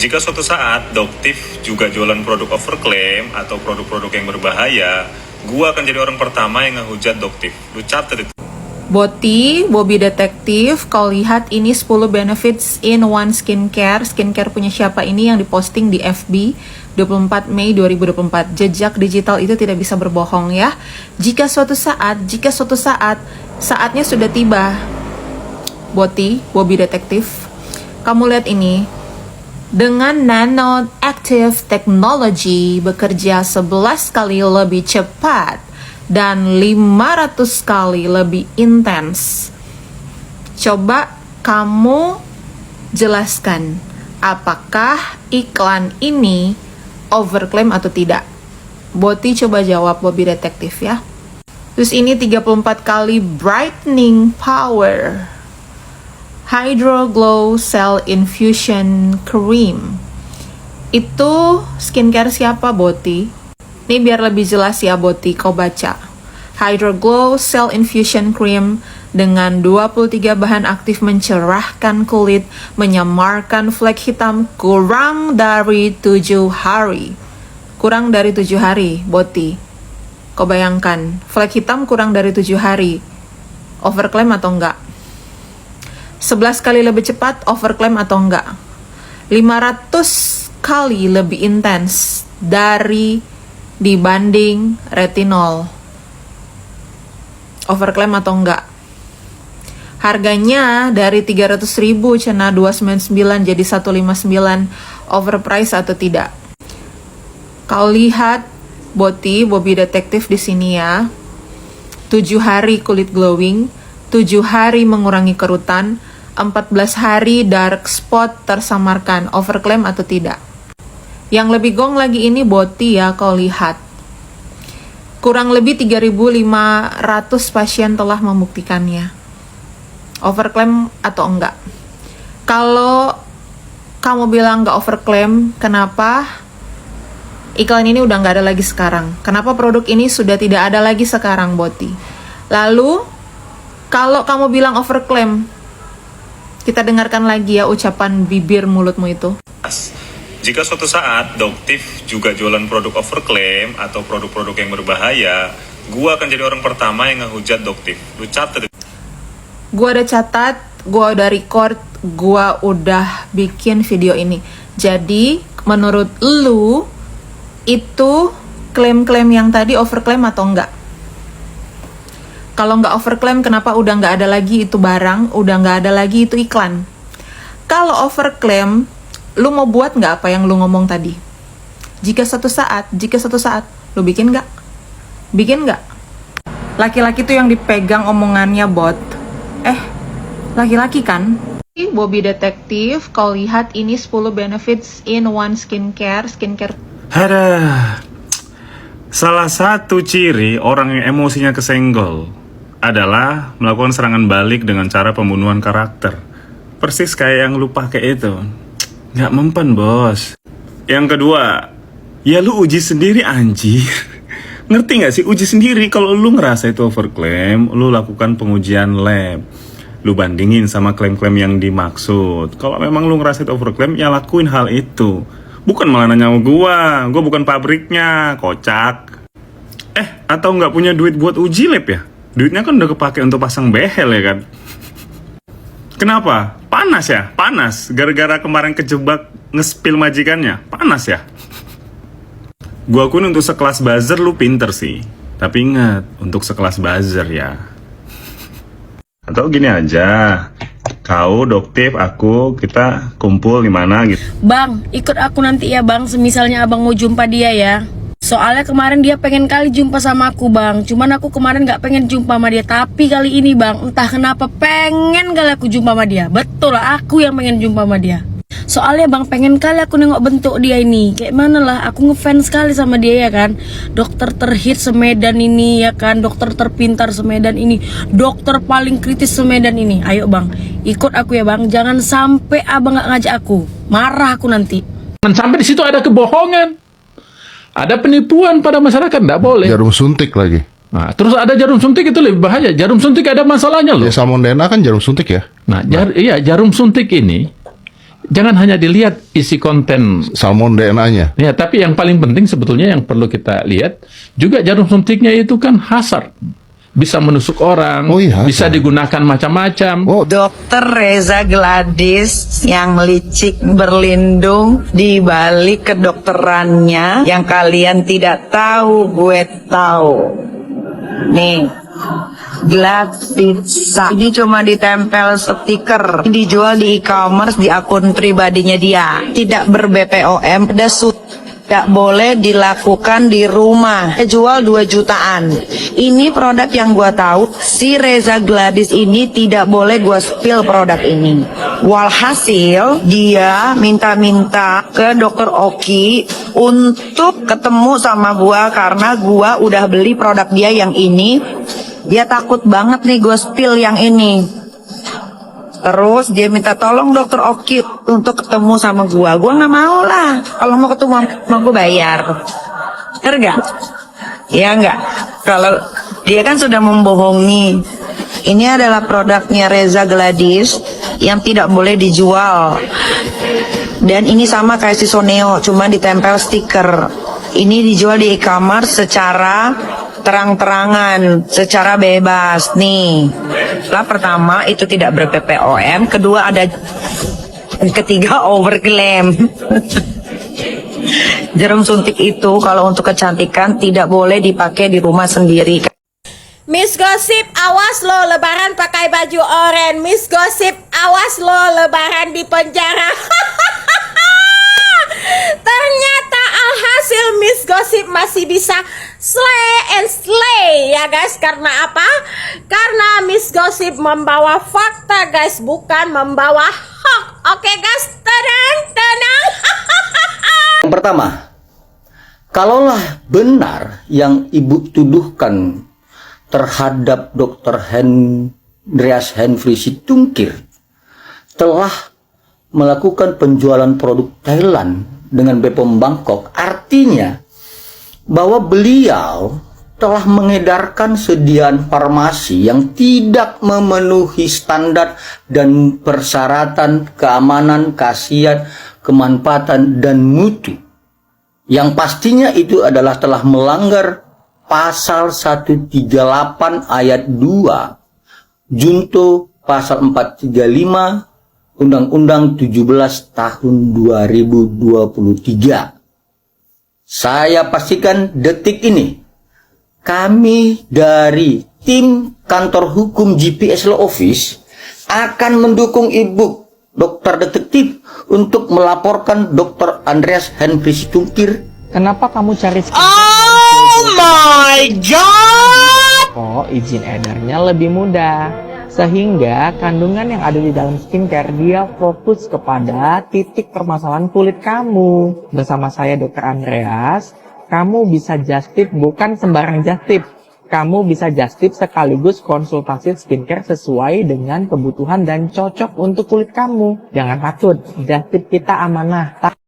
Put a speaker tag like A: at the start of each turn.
A: Jika suatu saat Doktif juga jualan produk overclaim atau produk-produk yang berbahaya, gua akan jadi orang pertama yang ngehujat Doktif. Lu catet itu.
B: Bobby Detektif, kau lihat ini 10 benefits in one skincare. Skincare punya siapa ini yang diposting di FB 24 Mei 2024. Jejak digital itu tidak bisa berbohong ya. Jika suatu saat, saatnya sudah tiba. Bobby Detektif, kamu lihat ini. Dengan Nano Active Technology bekerja 11 kali lebih cepat dan 500 kali lebih intens. Coba kamu jelaskan, apakah iklan ini overclaim atau tidak? Boti coba jawab, Bobby Detektif ya. Terus ini 34 kali brightening power. Hydro Glow Cell Infusion Cream. Itu skincare siapa, Boti? Ini biar lebih jelas ya, Boti, kau baca. Hydro Glow Cell Infusion Cream dengan 23 bahan aktif mencerahkan kulit, menyamarkan flek hitam kurang dari 7 hari. Kurang dari 7 hari, Boti. Kau bayangkan, flek hitam kurang dari 7 hari. Overclaim atau enggak? 11 kali lebih cepat, overclaim atau enggak? 500 kali lebih intens dibanding retinol. Overclaim atau enggak? Harganya dari 300.000 cena 299 jadi 159. Overprice atau tidak? Kau lihat Bobby Detektif di sini ya. 7 hari kulit glowing, 7 hari mengurangi kerutan, 14 hari dark spot tersamarkan. Overclaim atau tidak? Yang lebih gong lagi ini Boti ya, kau lihat. Kurang lebih 3.500 pasien telah membuktikannya. Overclaim atau enggak? Kalau kamu bilang enggak overclaim, kenapa iklan ini udah enggak ada lagi sekarang? Kenapa produk ini sudah tidak ada lagi sekarang, Boti? Lalu, kalau kamu bilang overclaim, kita dengarkan lagi ya ucapan bibir mulutmu itu.
A: Jika suatu saat Doktif juga jualan produk overclaim atau produk-produk yang berbahaya, gua akan jadi orang pertama yang ngehujat Doktif. Lu catat.
B: Gua udah catat, gua udah record, gua udah bikin video ini. Jadi, menurut lu, itu klaim-klaim yang tadi overclaim atau enggak? Kalau nggak overclaim, kenapa udah nggak ada lagi itu barang, udah nggak ada lagi itu iklan? Kalau overclaim, lu mau buat nggak apa yang lu ngomong tadi? Jika suatu saat, lu bikin nggak? Bikin nggak? Laki-laki tuh yang dipegang omongannya bot. Laki-laki kan? Bobby Detektif, kau lihat ini 10 benefits in one skincare.
C: Ada. Salah satu ciri orang yang emosinya kesenggol adalah melakukan serangan balik dengan cara pembunuhan karakter. Persis kayak yang lu pakai itu. Nggak mempan, bos. Yang kedua, ya lu uji sendiri anjir. Ngerti nggak sih, uji sendiri. Kalau lu ngerasa itu overclaim, lu lakukan pengujian lab. Lu bandingin sama klaim-klaim yang dimaksud. Kalau memang lu ngerasa itu overclaim, ya lakuin hal itu. Bukan malah nanya sama gua bukan pabriknya, kocak. Atau nggak punya duit buat uji lab ya? Duitnya kan udah kepake untuk pasang behel ya kan? Kenapa? Panas ya? Panas. Gara-gara kemarin kejebak nge-spill majikannya. Panas ya? Gua akuin untuk sekelas buzzer lu pinter sih. Tapi ingat, untuk sekelas buzzer ya. Atau gini aja. Kau, Doktif, aku, kita kumpul di mana gitu.
D: Bang, ikut aku nanti ya bang, semisalnya abang mau jumpa dia ya. Soalnya kemarin dia pengen kali jumpa sama aku bang. Cuman aku kemarin gak pengen jumpa sama dia. Tapi kali ini bang, entah kenapa pengen kali aku jumpa sama dia. Betul lah, aku yang pengen jumpa sama dia. Soalnya bang, pengen kali aku nengok bentuk dia ini. Kayak mana lah, aku ngefans sekali sama dia ya kan. Dokter terhit semedan ini ya kan. Dokter terpintar semedan ini. Dokter paling kritis semedan ini. Ayo bang, ikut aku ya bang. Jangan sampai abang gak ngajak aku. Marah aku nanti.
E: Sampai di situ ada kebohongan. Ada penipuan pada masyarakat, nggak boleh.
F: Jarum suntik lagi.
E: Nah, terus ada jarum suntik itu lebih bahaya. Jarum suntik ada masalahnya loh.
F: Ya Salmonella kan jarum suntik ya.
E: Nah, jarum suntik ini jangan hanya dilihat isi konten.
F: Salmon DNA-nya.
E: Ya, tapi yang paling penting sebetulnya yang perlu kita lihat juga jarum suntiknya itu kan hazard. Bisa menusuk orang,
F: Oh iya,
E: bisa
F: hazard.
E: digunakan macam-macam.
F: Oh,
G: Dokter Reza Gladys yang licik berlindung di balik kedokterannya yang kalian tidak tahu, gue tahu. Nih, Gladys ini cuma ditempel stiker, dijual di e-commerce di akun pribadinya dia, tidak ber-BPOM, tidak boleh dilakukan di rumah. Jual 2 jutaan. Ini produk yang gua tahu, si Reza Gladys ini tidak boleh gua spill produk ini. Walhasil dia minta-minta ke Dokter Oki untuk ketemu sama gua karena gua udah beli produk dia yang ini. Dia takut banget nih gua spill yang ini. Terus dia minta tolong Dokter Oki untuk ketemu sama gua. Gua nggak mau lah. Kalau mau ketemu mau gua bayar. Bener nggak? Ya nggak. Kalau dia kan sudah membohongi. Ini adalah produknya Reza Gladys yang tidak boleh dijual. Dan ini sama kayak si Soneo, cuma ditempel stiker. Ini dijual di e-commerce secara terang-terangan, secara bebas. Nih, lah pertama itu tidak ber-BPOM, kedua ada, ketiga overclaim. Jarum suntik itu kalau untuk kecantikan tidak boleh dipakai di rumah sendiri.
H: Miss Gosip, awas lo lebaran pakai baju oranye. Miss Gosip, awas lo lebaran di penjara. Ternyata alhasil Miss Gosip masih bisa slay ya guys. Karena apa? Karena Miss Gosip membawa fakta guys, bukan membawa hoax. Oke guys, tenang.
I: Yang pertama, kalaulah benar yang ibu tuduhkan terhadap Dr. Andreas Henry Situmkir telah melakukan penjualan produk Thailand dengan BPOM Bangkok, artinya bahwa beliau telah mengedarkan sediaan farmasi yang tidak memenuhi standar dan persyaratan keamanan, khasiat, kemanfaatan, dan mutu. Yang pastinya itu adalah telah melanggar Pasal 138 ayat 2 Junto Pasal 435 Undang-Undang 17 tahun 2023. Saya pastikan detik ini kami dari tim kantor hukum GPS Law Office akan mendukung Ibu Dokter Detektif untuk melaporkan Dr. Andreas Henry Situmkir.
J: Kenapa kamu cari skincare?
G: Oh my god!
J: Oh, izin edarnya lebih mudah. Sehingga kandungan yang ada di dalam skincare dia fokus kepada titik permasalahan kulit kamu. Bersama saya Dr. Andreas, kamu bisa just tip bukan sembarang just tip. Kamu bisa just tip sekaligus konsultasi skincare sesuai dengan kebutuhan dan cocok untuk kulit kamu. Jangan takut, just tip kita amanah.